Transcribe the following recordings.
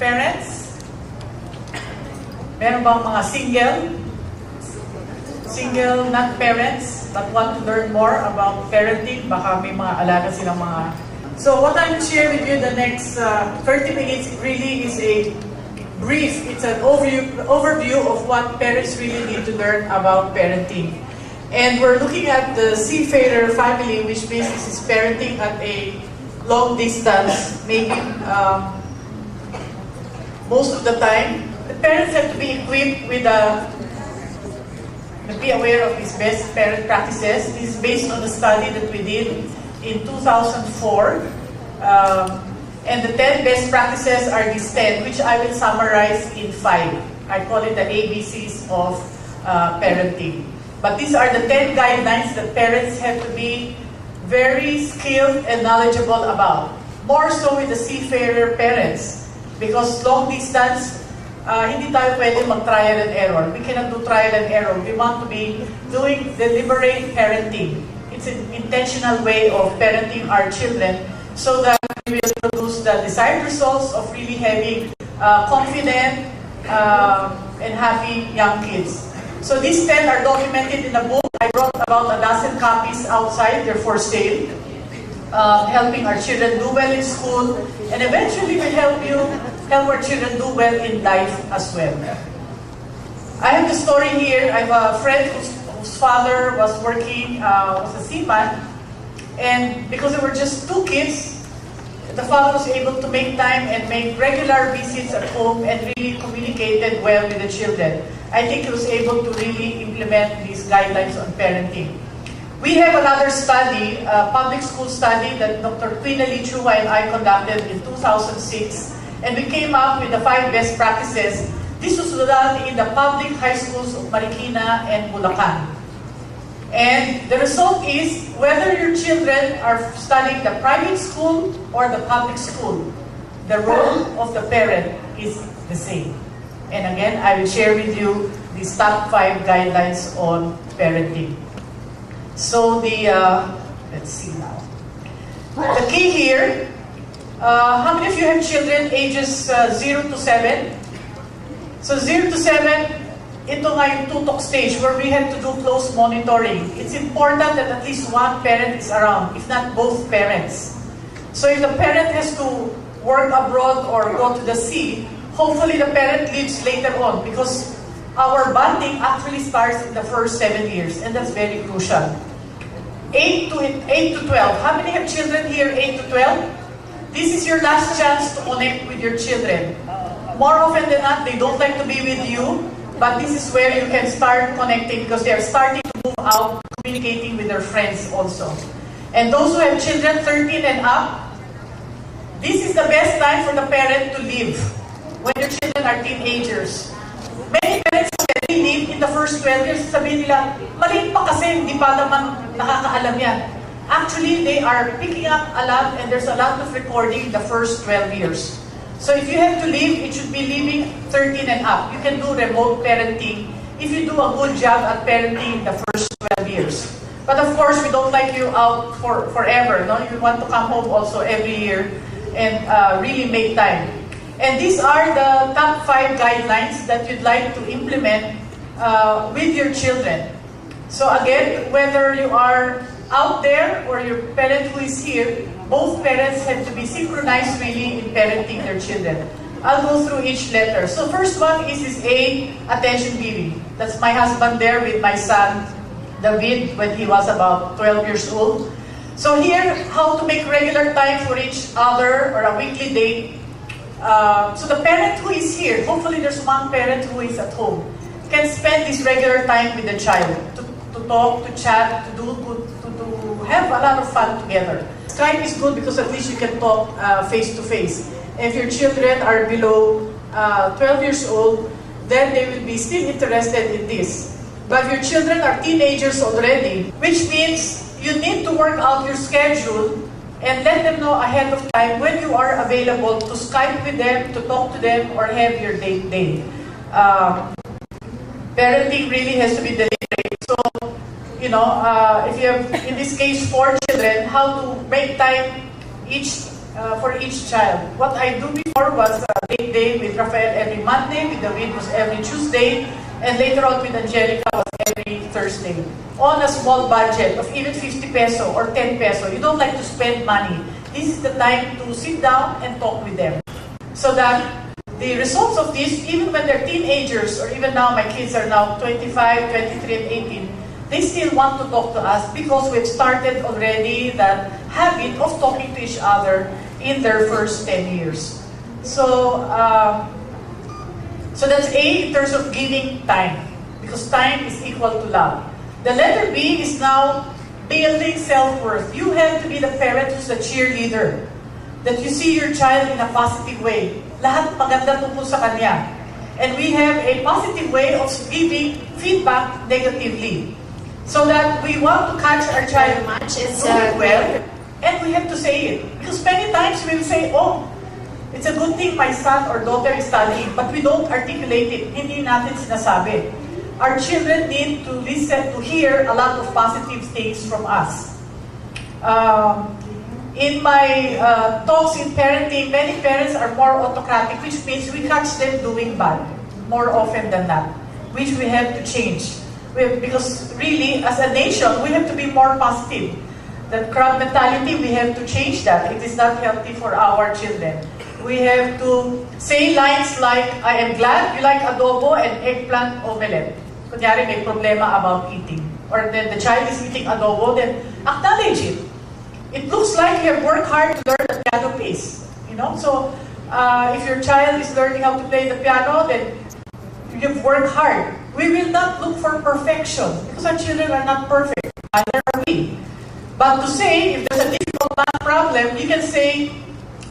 parents? Meron bang mga single, not parents, but want to learn more about parenting? Baka may mga alaga silang mga... So what I'm sharing with you the next 30 minutes really is a brief. It's an overview of what parents really need to learn about parenting. And we're looking at the Seafarer family, which means this is parenting at a long distance, maybe most of the time. The parents have to be equipped with to be aware of these best parent practices. This is based on the study that we did in 2004. And the 10 best practices are these 10, which I will summarize in 5. I call it the ABCs of parenting. But these are the 10 guidelines that parents have to be very skilled and knowledgeable about. More so with the seafarer parents. Because long distance, hindi tayo pwede mag-trial and error. We cannot do trial and error. We want to be doing deliberate parenting. It's an intentional way of parenting our children so that we will produce the desired results of really having confident and happy young kids. So these 10 are documented in a book. I brought about 12 copies outside. They're for sale. Helping our children do well in school, and eventually will help our children do well in life as well. I have the story here. I have a friend whose father was working, was a seaman, and because there were just 2 kids, the father was able to make time and make regular visits at home and really communicated well with the children. I think he was able to really implement these guidelines on parenting. We have another study, a public school study that Dr. Quinali Chua and I conducted in 2006, and we came up with the 5 best practices. This was done in the public high schools of Marikina and Bulacan. And the result is, whether your children are studying the private school or the public school, the role of the parent is the same. And again, I will share with you these top 5 guidelines on parenting. So let's see now. The key here, how many of you have children ages 0 to 7? So 0 to 7, ito nga yung tutok stage where we have to do close monitoring. It's important that at least one parent is around, if not both parents. So if the parent has to work abroad or go to the sea, hopefully the parent leaves later on, because our bonding actually starts in the first 7 years, and that's very crucial. 8 to 12. How many have children here, 8 to 12? This is your last chance to connect with your children. More often than not, they don't like to be with you, but this is where you can start connecting, because they are starting to move out, communicating with their friends also. And those who have children 13 and up, this is the best time for the parent to leave when your children are teenagers. Many parents already leave in the first 12 years. Sabihin nila, maliit pa kasi, hindi pa naman nakakaalam yan. Actually, they are picking up a lot, and there's a lot of recording in the first 12 years. So if you have to leave, it should be leaving 13 and up. You can do remote parenting if you do a good job at parenting in the first 12 years. But of course, we don't like you out forever. No? You want to come home also every year and really make time. And these are the top 5 guidelines that you'd like to implement with your children. So again, whether you are out there or your parent who is here, both parents have to be synchronized really in parenting their children. I'll go through each letter. So first one is A, attention giving. That's my husband there with my son, David, when he was about 12 years old. So here, how to make regular time for each other or a weekly date. So the parent who is here, hopefully there's one parent who is at home, can spend this regular time with the child to talk, to chat, to have a lot of fun together. Skype is good because at least you can talk face to face. If your children are below 12 years old, then they will be still interested in this. But if your children are teenagers already, which means you need to work out your schedule and let them know ahead of time when you are available to Skype with them, to talk to them, or have your date day. Parenting really has to be deliberate. So, you know, if you have, in this case, 4 children, how to make time each for each child. What I do before was a late day with Rafael every Monday, with David was every Tuesday, and later on with Angelica was every Thursday. On a small budget of even 50 peso or 10 peso. You don't like to spend money. This is the time to sit down and talk with them. So that the results of this, even when they're teenagers, or even now my kids are now 25, 23, and 18, they still want to talk to us because we've started already that habit of talking to each other in their first 10 years. So, so that's A in terms of giving time, because time is equal to love. The letter B is now building self-worth. You have to be the parent who's the cheerleader. That you see your child in a positive way. Lahat maganda tungkol sa kanya. And we have a positive way of giving feedback negatively. So that we want to catch our child doing well, and we have to say it. Because many times we will say, oh, it's a good thing my son or daughter is studying, but we don't articulate it. Hindi natin sinasabi. Our children need to listen, to hear a lot of positive things from us. In my talks in parenting, many parents are more autocratic, which means we catch them doing bad more often than that, which we have to change. Because really, as a nation, we have to be more positive. That crab mentality, we have to change that. It is not healthy for our children. We have to say lines like, I am glad you like adobo and eggplant omelette. Kunyari, may problema about eating. Or then the child is eating adobo, then acknowledge it. It looks like you have worked hard to learn the piano piece. You know, so if your child is learning how to play the piano, then you've worked hard. We will not look for perfection because our children are not perfect. Neither are we. But to say, if there's a difficult math problem, you can say,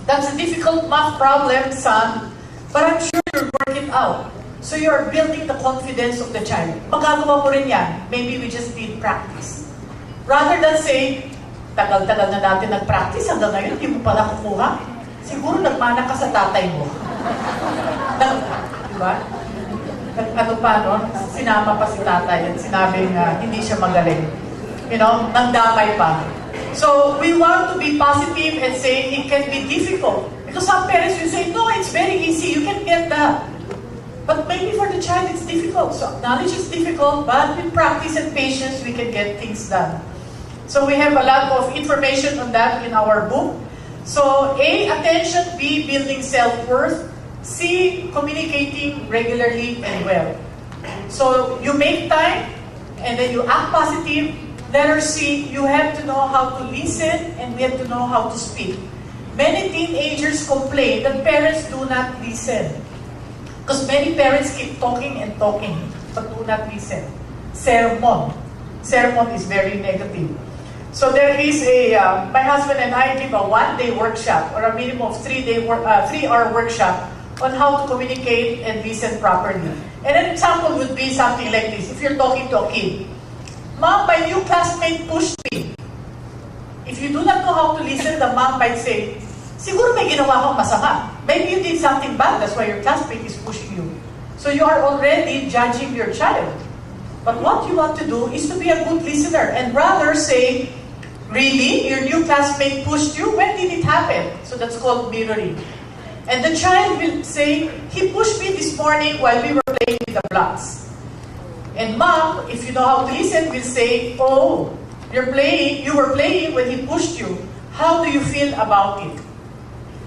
that's a difficult math problem, son, but I'm sure you'll work it out. So you're building the confidence of the child. Magagawa mo rin yan. Maybe we just need practice. Rather than say, tagal-tagal na natin nag-practice, hanggang ngayon, hindi mo pala kukuha. Siguro nagmana ka sa tatay mo. Diba? Ano pa, no? Sinama pa si tatay at sinabing hindi siya magaling. You know, nagdamay pa. So, we want to be positive and say it can be difficult. Because some parents will say, no, it's very easy, you can get that. But maybe for the child, it's difficult. So, acknowledge it's difficult, but with practice and patience, we can get things done. So, we have a lot of information on that in our book. So, A, attention, B, building self-worth, C, communicating regularly and well. So, you make time, and then you act positive. Letter C, you have to know how to listen, and we have to know how to speak. Many teenagers complain that parents do not listen. Because many parents keep talking and talking, but do not listen. Sermon. Sermon is very negative. So there is a, my husband and I give a one-day workshop, or a minimum of 3-hour workshop, on how to communicate and listen properly. And an example would be something like this. If you're talking to a kid, Mom, my new classmate pushed me. If you do not know how to listen, the mom might say, siguro may ginawa akong masama. Maybe you did something bad, that's why your classmate is pushing you. So you are already judging your child. But what you want to do is to be a good listener and rather say, really, your new classmate pushed you? When did it happen? So that's called mirroring. And the child will say, he pushed me this morning while we were playing with the blocks. And mom, if you know how to listen, will say, oh, you were playing when he pushed you. How do you feel about it?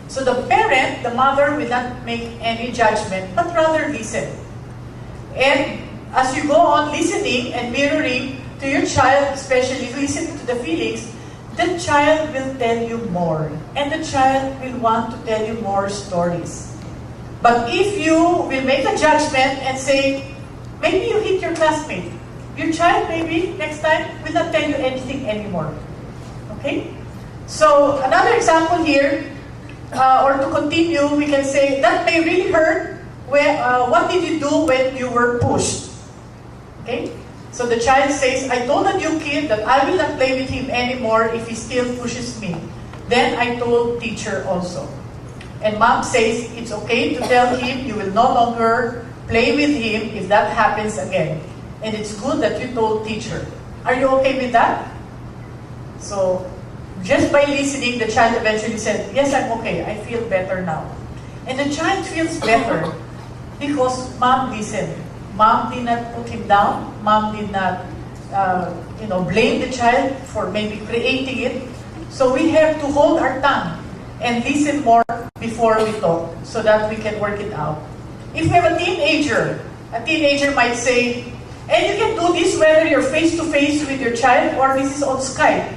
So the parent, the mother, will not make any judgment, but rather listen. And as you go on listening and mirroring to your child, especially listening to the feelings, the child will tell you more. And the child will want to tell you more stories. But if you will make a judgment and say, maybe you hit your classmate, your child maybe next time will not tell you anything anymore. Okay? So another example here, or to continue, we can say, that may really hurt. What did you do when you were pushed? Okay? So the child says, I told a new kid that I will not play with him anymore if he still pushes me. Then I told teacher also. And mom says, it's okay to tell him you will no longer play with him if that happens again. And it's good that you told teacher. Are you okay with that? So just by listening, the child eventually said, yes, I'm okay, I feel better now. And the child feels better because mom listened. Mom did not put him down. Mom did not blame the child for maybe creating it. So we have to hold our tongue and listen more before we talk so that we can work it out. If we have a teenager might say, and you can do this whether you're face-to-face with your child or this is on Skype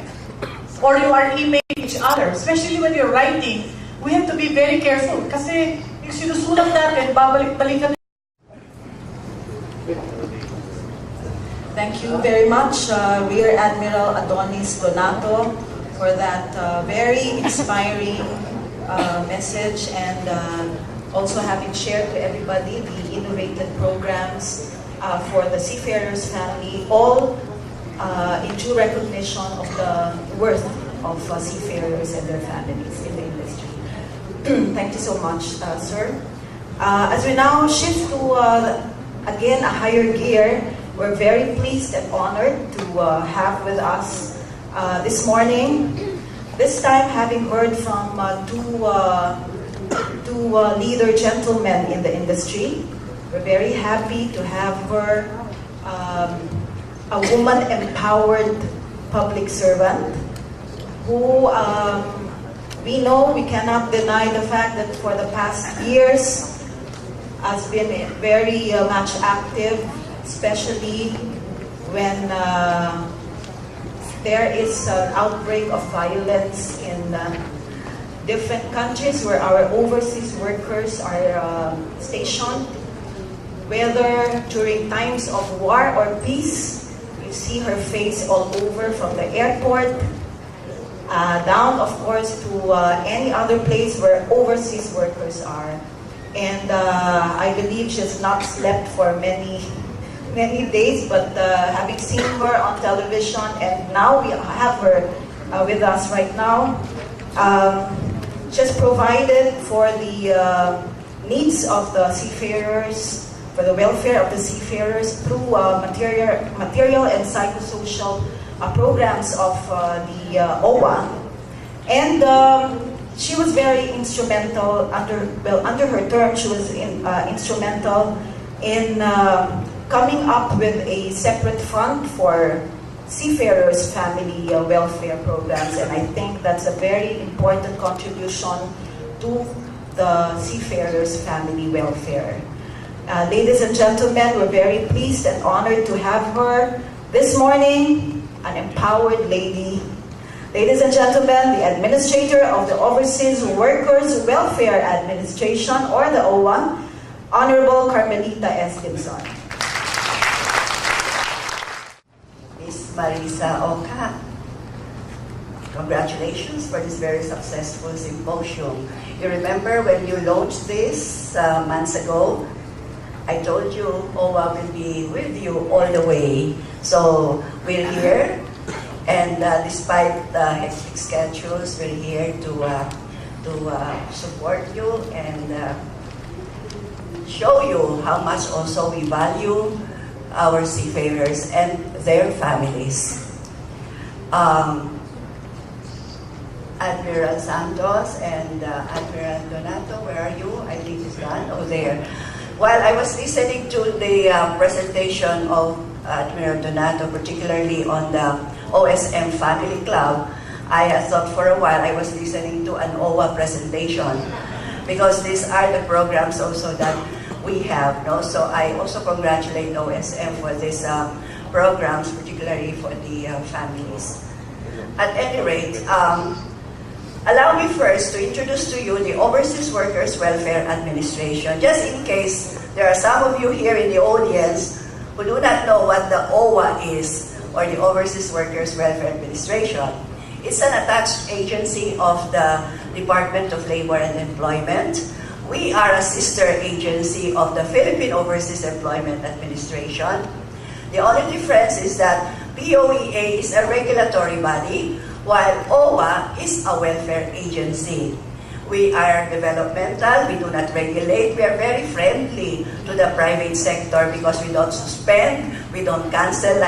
or you are emailing each other. Especially when you're writing, we have to be very careful kasi yung sinusulat natin, babalik-balikan. Thank you very much, Rear Admiral Adonis Donato, for that very inspiring message and also having shared to everybody the innovative programs for the Seafarers family, all in due recognition of the worth of seafarers and their families in the industry. Thank you so much, sir. As we now shift to, again, a higher gear, we're very pleased and honored to have with us this morning, this time having heard from two leader gentlemen in the industry. We're very happy to have her, a woman-empowered public servant who we know, we cannot deny the fact that for the past years has been very much active, especially when there is an outbreak of violence in different countries where our overseas workers are stationed. Whether during times of war or peace, you see her face all over from the airport, down of course to any other place where overseas workers are. And I believe she has not slept for many days, but having seen her on television, and now we have her with us right now, just provided for the needs of the seafarers, for the welfare of the seafarers through material and psychosocial programs of the OWA. And she was very instrumental, under her term, she was instrumental in coming up with a separate fund for seafarers' family welfare programs, and I think that's a very important contribution to the seafarers' family welfare. Ladies and gentlemen, we're very pleased and honored to have her this morning, an empowered lady. Ladies and gentlemen, the Administrator of the Overseas Workers Welfare Administration, or the OWA, Honorable Carmelita S. Gibson. Marisa Oka, congratulations for this very successful symposium. You remember when you launched this months ago, I told you OWA will be with you all the way. So we're here, and despite the hectic schedules, we're here to support you and show you how much also we value our seafarers and their families. Admiral Santos and Admiral Donato, where are you? I think it's done. Oh, there. While I was listening to the presentation of Admiral Donato, particularly on the OSM Family Club, I had thought for a while I was listening to an OWA presentation, because these are the programs also that we have. No? So I also congratulate OSM for these programs, particularly for the families. At any rate, allow me first to introduce to you the Overseas Workers Welfare Administration. Just in case there are some of you here in the audience who do not know what the OWA is, or the Overseas Workers Welfare Administration. It's an attached agency of the Department of Labor and Employment. We are a sister agency of the Philippine Overseas Employment Administration. The only difference is that POEA is a regulatory body, while OWA is a welfare agency. We are developmental, we do not regulate, we are very friendly to the private sector because we don't suspend, we don't cancel.